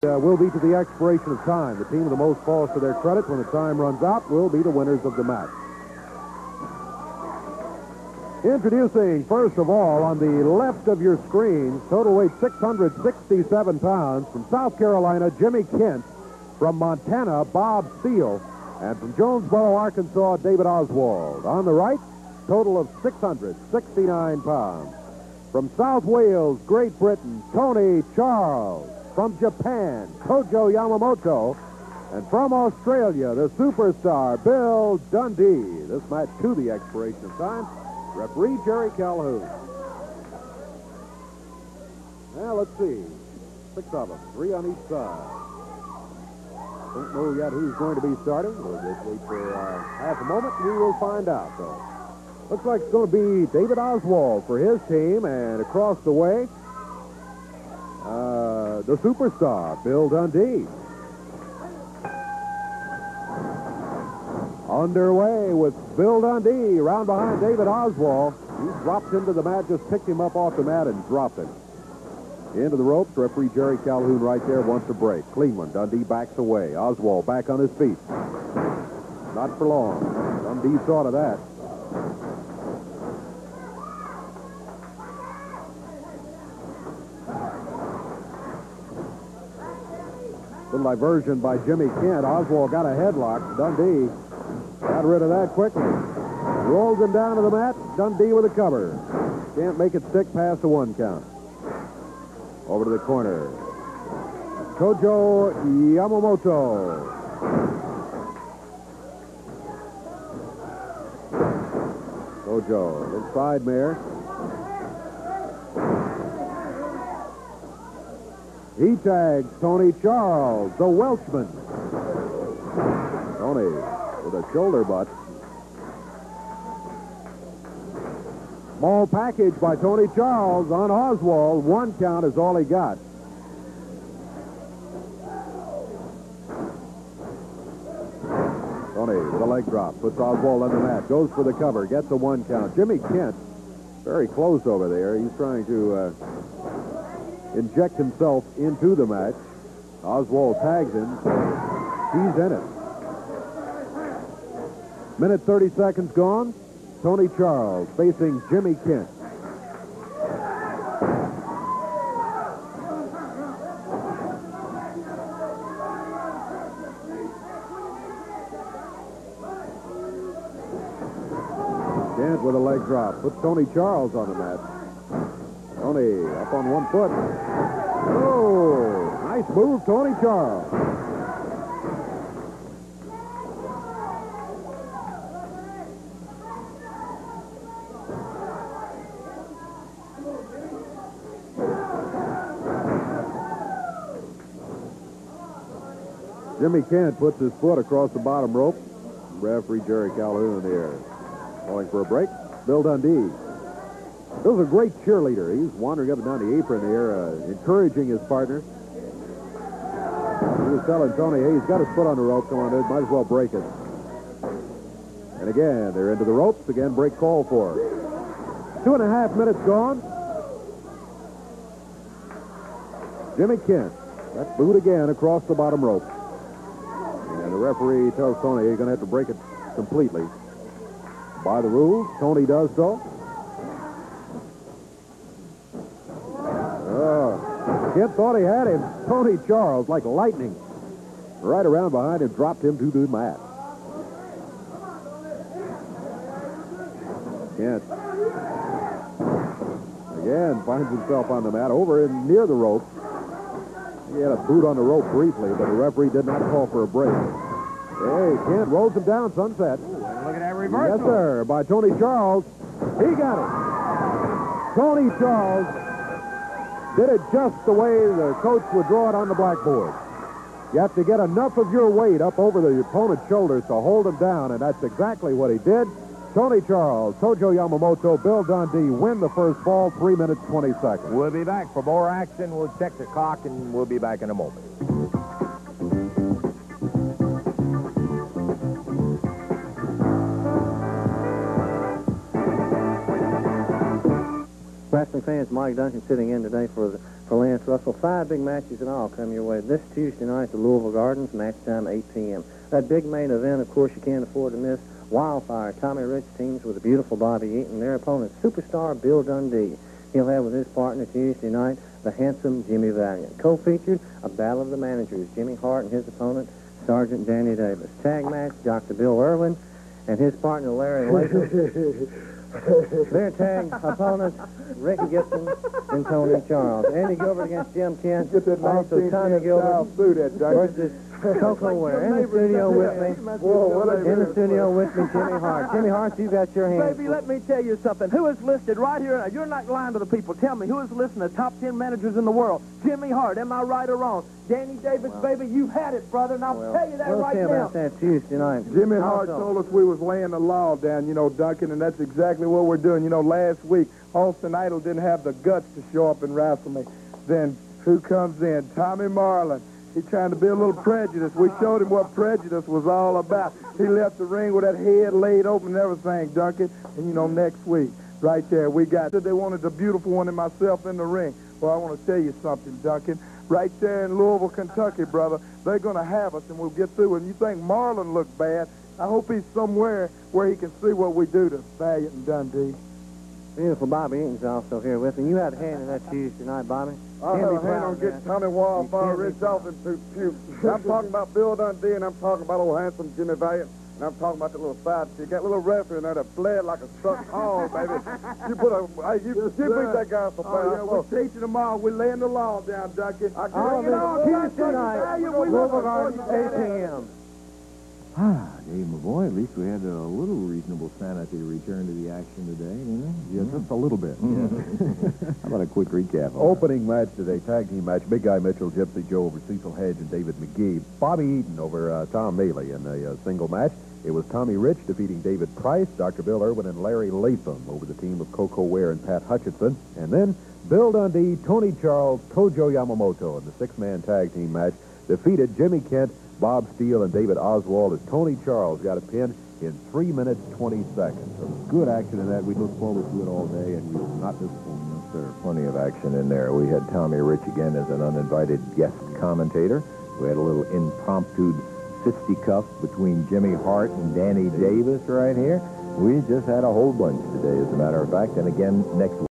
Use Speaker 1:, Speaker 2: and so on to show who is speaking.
Speaker 1: Will be to the expiration of time. The team with the most falls to their credit when the time runs out will be the winners of the match. Introducing, first of all, on the left of your screen, total weight 667 pounds, from South Carolina, Jimmy Kent. From Montana, Bob Steele. And from Jonesboro, Arkansas, David Oswald. On the right, total of 669 pounds. From South Wales, Great Britain, Tony Charles. From Japan, Kojo Yamamoto. And from Australia, the superstar, Bill Dundee. This match to the expiration of time. Referee Jerry Calhoun. Now, let's see. 6 of them, 3 on each side. Don't know yet who's going to be starting. We'll just wait for half a moment. We will find out, though. Looks like it's going to be David Oswald for his team. And across the way, the superstar, Bill Dundee. Underway with Bill Dundee, round behind David Oswald. He dropped into the mat, just picked him up off the mat and dropped him. Into the ropes. Referee Jerry Calhoun right there wants a break. Clean one. Dundee backs away. Oswald back on his feet. Not for long. Dundee saw to that. Little diversion by Jimmy Kent. Oswald got a headlock. Dundee got rid of that quickly. Rolls him down to the mat. Dundee with a cover. Can't make it stick past the 1 count. Over to the corner. Kojo Yamamoto. Kojo, little side mare. He tags Tony Charles, the Welshman. Tony with a shoulder butt. Small package by Tony Charles on Oswald. 1 count is all he got. Tony with a leg drop. Puts Oswald on the mat. Goes for the cover. Gets a 1 count. Jimmy Kent very close over there. He's trying to inject himself into the match. Oswald tags him. He's in it. Minute 30 seconds gone. Tony Charles facing Jimmy Kent. Kent with a leg drop. Puts Tony Charles on the mat. Tony up on 1 foot. Oh, nice move, Tony Charles. Jimmy Kent puts his foot across the bottom rope. Referee Jerry Calhoun here calling for a break. Bill Dundee. Bill's a great cheerleader. He's wandering up and down the apron here, encouraging his partner. He was telling Tony, hey, he's got his foot on the rope. Come on, dude, might as well break it. And again, they're into the ropes. Again, break call for. 2.5 minutes gone. Jimmy Kent. That boot again across the bottom rope. And the referee tells Tony he's going to have to break it completely. By the rules, Tony does so. Kent thought he had him. Tony Charles, like lightning, right around behind him, dropped him to the mat. Kent again finds himself on the mat, over and near the rope. He had a boot on the rope briefly, but the referee did not call for a break. Hey, Kent rolls him down, Sunset.
Speaker 2: Ooh, look at that reversal.
Speaker 1: Yes, sir, by Tony Charles. He got it. Tony Charles did it just the way the coach would draw it on the blackboard. You have to get enough of your weight up over the opponent's shoulders to hold him down, and that's exactly what he did. Tony Charles, Kojo Yamamoto, Bill Dundee win the first fall, 3 minutes, 20 seconds.
Speaker 2: We'll be back for more action. We'll check the clock, and we'll be back in a moment.
Speaker 3: wrestling fans, Mike Duncan sitting in today for Lance Russell. 5 big matches in all come your way this Tuesday night at the Louisville Gardens, match time 8 p.m. That big main event, of course, you can't afford to miss. Wildfire, Tommy Rich teams with the beautiful Bobby Eaton. Their opponent, superstar Bill Dundee. He'll have with his partner Tuesday night, the handsome Jimmy Valiant. Co-featured, a battle of the managers, Jimmy Hart and his opponent, Sergeant Danny Davis. Tag match, Dr. Bill Irwin and his partner Larry Latham. Their tag opponents, Ricky Gibson and Tony Charles. Andy Gilbert against Jim Kent. Also Tommy Gilbert versus Coco Ware. In the studio with me, Jimmy Hart. Jimmy Hart, you got your hands.
Speaker 4: Baby, let me tell you something. Who is listed right here? You're not lying to the people. Tell me, who is listed the top 10 managers in the world? Jimmy Hart. Am I right or wrong? Danny Davis, baby, you had it, brother, and I'll tell you that right now.
Speaker 3: We'll see about that Tuesday night.
Speaker 5: Jimmy Hart told us we was laying the law down, you know, Duncan, and that's exactly what we're doing. You know, last week, Austin Idol didn't have the guts to show up and wrestle me. Then who comes in? Tommy Marlin. He's trying to be a little prejudice. We showed him what prejudice was all about. He left the ring with that head laid open and everything, Duncan. And, you know, next week, right there, we got... They wanted the beautiful one and myself in the ring. Well, I want to tell you something, Duncan. Right there in Louisville, Kentucky, brother, they're going to have us, and we'll get through. And you think Marlin looks bad, I hope he's somewhere where he can see what we do to Valiant and Dundee.
Speaker 3: Beautiful Bobby Eaton's also here with me. You had a hand in that Tuesday night, Bobby.
Speaker 5: I'll have a hand on getting Tommy Wildfire Rich off into puke. I'm talking about Bill Dundee, and I'm talking about old handsome Jimmy Valiant, and I'm talking about the little side chick. That little referee in there that bled like a stuck hog, baby. You put a, you beat that guy for fair. We're teaching them all. We're laying the law down, Duncan.
Speaker 3: All of this Tuesday night, Louisville Gardens, 8 p.m.
Speaker 2: Dave, my boy, at least we had a little reasonable sanity return to the action today, didn't we?
Speaker 1: Yeah, just a little bit.
Speaker 2: How about a quick recap?
Speaker 1: Opening match today, tag team match. Big Guy Mitchell, Gypsy Joe over Cecil Hedge and David McGee. Bobby Eaton over Tom Maley in a single match. It was Tommy Rich defeating David Price, Dr. Bill Irwin, and Larry Latham over the team of Coco Ware and Pat Hutchinson. And then Bill Dundee, Tony Charles, Tojo Yamamoto in the 6-man tag team match defeated Jimmy Kent, Bob Steele, and David Oswald as Tony Charles got a pin in 3 minutes, 20 seconds. So good action in that. We look forward to it all day, and we will not disappoint.
Speaker 2: Yes, sir. Plenty of action in there. We had Tommy Rich again as an uninvited guest commentator. We had a little impromptu fisticuff between Jimmy Hart and Danny Davis right here. We just had a whole bunch today, as a matter of fact, and again next week.